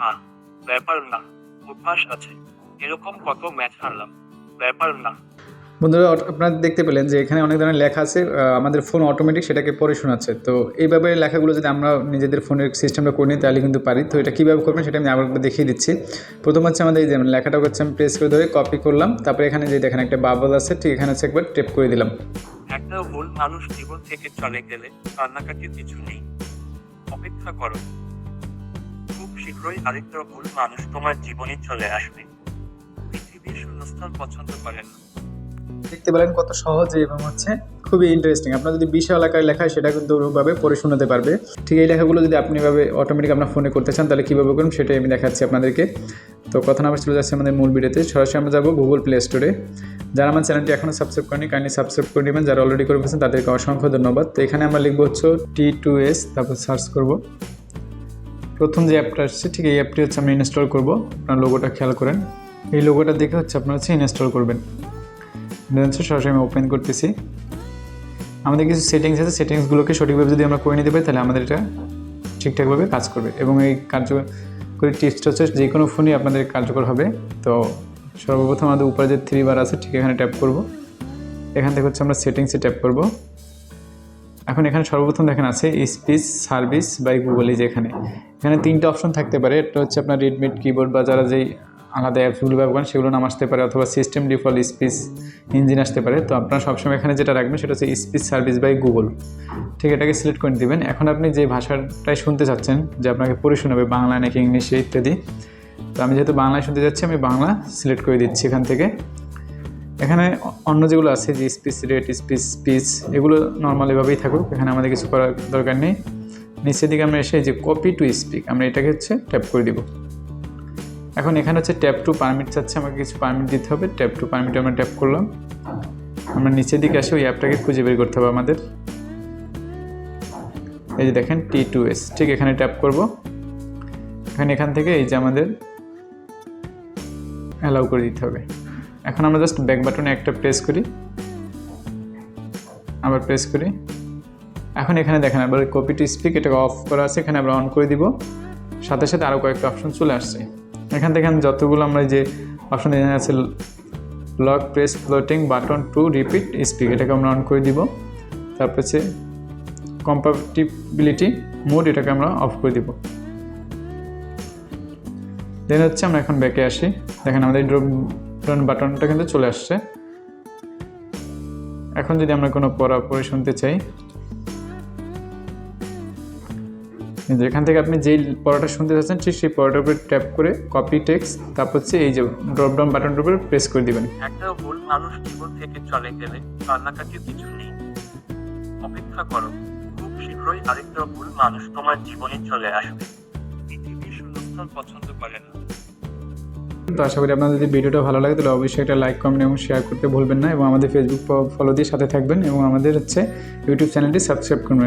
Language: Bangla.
আর ব্যাপার না, অভ্যাস আছে। এরকম কত ম্যাচ হারলাম, ব্যাপার না। বন্ধুরা, আপনারা দেখতে পেলেন যে এখানে অনেক ধরনের লেখা আছে, আমাদের ফোন অটোমেটিক সেটাকে পড়ে শোনাচ্ছে। তো এইভাবে লেখাগুলো যদি আমরা নিজেদের ফোনের সিস্টেমটা করে নিই তাহলে কিন্তু পারি। তো এটা কীভাবে করবেন সেটা আমি আবার দেখিয়ে দিচ্ছি। প্রথম হচ্ছে আমাদের এই যে লেখাটা হচ্ছে আমি প্রেস করে ধরে কপি করলাম, তারপরে এখানে যে দেখেন একটা বাবল আছে, ঠিক এখানে হচ্ছে একবার টেপ করে দিলাম। একটা ভুল মানুষ জীবন থেকে চলে গেলে কান্নাকাটির কিছু নেই, অপেক্ষা করো, খুব শীঘ্রই আরেকটা ভুল মানুষ তোমার জীবনে চলে আসবে। পৃথিবীর শূন্যস্থান পছন্দ করে না। দেখতে পেলেন কত সহজে এবং হচ্ছে খুবই ইন্টারেস্টিং। আপনার যদি বিশাল আকারে লেখা সেটা কিন্তু ওরকমভাবে পড়ে শোনাতে পারবে। ঠিক এই লেখাগুলো যদি আপনি এভাবে অটোমেটিক আপনার ফোনে করতে চান তাহলে কীভাবে করুন সেটাই আমি দেখাচ্ছি আপনাদেরকে। তো কথা না চলে যাচ্ছে আমাদের মূল ভিডিওতে। সরাসরি আমরা যাবো গুগল প্লে স্টোরে। যারা আমার চ্যানেলটি এখনও সাবস্ক্রাইব করেনি কাইন্ডলি সাবস্ক্রাইব করে নেবেন, যারা অলরেডি করে ফেলছেন তাদেরকে অসংখ্য ধন্যবাদ। তো এখানে আমরা লিখবো হচ্ছে T2S, তারপর সার্চ করব। প্রথম যে অ্যাপটা আসছে ঠিক এই অ্যাপটি হচ্ছে আমরা ইনস্টল করব। আপনার লোগোটা খেয়াল করেন, এই লোগোটা দেখে হচ্ছে আপনারা হচ্ছে ইনস্টল করবেন। সরাসরি আমি ওপেন করতেছি। আমাদের কিছু সেটিংস আছে, সেটিংসগুলোকে সঠিকভাবে যদি আমরা করে নিতে পারি তাহলে আমাদের এটা ঠিকঠাকভাবে কাজ করবে। এবং এই কার্যকরী টিপসটা হচ্ছে যে কোনো ফোনই আপনাদের কার্যকর হবে। তো সর্বপ্রথম আমাদের উপরে যে 3 বার আছে ঠিক এখানে ট্যাপ করব। এখান থেকে হচ্ছে আমরা সেটিংসে ট্যাপ করব। এখন এখানে সর্বপ্রথম দেখেন আছে স্পিচ সার্ভিস বাই গুগল। এই যে এখানে 3টে অপশন থাকতে পারে। একটা হচ্ছে আপনার রেডমিট কিবোর্ড বা যারা যেই আলাদা অ্যাপসগুলো ব্যবহার করেন সেগুলো নাম আসতে পারে, অথবা সিস্টেম ডিফল্ট স্পিচ ইঞ্জিন আসতে পারে। তো আপনারা সবসময় এখানে যেটা রাখবেন সেটা হচ্ছে স্পিচ সার্ভিস বাই গুগল। ঠিক এটাকে সিলেক্ট করে দিবেন। এখন আপনি যে ভাষাটাই শুনতে চাচ্ছেন যে আপনাকে পড়ে শোনাবে, বাংলা নাকি ইংলিশে ইত্যাদি, তো আমি যেহেতু বাংলায় শুনতে যাচ্ছি আমি বাংলা সিলেক্ট করে দিচ্ছি এখান থেকে। এখানে অন্য যেগুলো আছে যে স্পিচ রেট, স্পিচ এগুলো নর্মাল এভাবেই থাকুক, এখানে আমাদের কিছু করার দরকার নেই। নিচের দিকে আমরা এসে যে কপি টু স্পিক আমরা এটাকে হচ্ছে ট্যাপ করে দিব। এখন এখানে হচ্ছে ট্যাপ টু পারমিট চাচ্ছে, আমাকে কিছু পারমিট দিতে হবে। ট্যাপ টু পারমিট আমরা ট্যাপ করলাম। আমরা নিচের দিকে আসে ওই অ্যাপটাকে খুঁজে বের করতে হবে আমাদের। এই যে দেখেন T2S, ঠিক এখানে ট্যাপ করব। এখান থেকে এই যে আমাদের অ্যালাউ করে দিতে হবে। এখন আমরা জাস্ট ব্যাক বাটনে একটা প্রেস করি, আবার প্রেস করি। এখন এখানে দেখেন আবার কপি টু স্পিক এটাকে অফ করা আছে, এখানে আমরা অন করে দিব। সাথে সাথে আরও কয়েকটা অপশন চলে আসছে। এখান থেকে যতগুলো আমরা যে অপশন এখানে আছে lock press floating button to repeat speak, এটাকে আমরা অন করে দিব। তারপর হচ্ছে কম্প্যাটিবিলিটি মোড, এটাকে আমরা অফ করে দিব। দেন হচ্ছে আমরা এখন ব্যাকে আসি। দেখেন আমাদের ড্রপ ডাউন বাটনটা কিন্তু চলে আসছে। এখন যদি আমরা কোনো পড়ে শুনতে চাই, যেখান থেকে আপনি যেই পড়াটা শুনতে চাচ্ছেন ঠিক সেই পড়াটার উপরে ট্যাপ করে কপি টেক্সট, তারপর হচ্ছে এই যে ড্রপ ডাউন বাটনটার উপরে প্রেস করে দিবেন। একটা ভুল মানুষ জীবন থেকে চলে গেলে কান্নাকাটির কিছু নেই, অপেক্ষা করো, খুব শীঘ্রই আরেকটা ভুল মানুষ তোমার জীবনে চলে আসবে। পৃথিবীর শূন্যস্থান পছন্দ করে না। তো আশা করি আপনাদের যদি ভিডিওটা ভালো লাগে তাহলে অবশ্যই একটা লাইক কমেন্ট এবং শেয়ার করতে ভুলবেন না, এবং আমাদের ফেসবুক ফলো দিয়ে সাথে থাকবেন, এবং আমাদের হচ্ছে ইউটিউব চ্যানেলটি সাবস্ক্রাইব করবেন।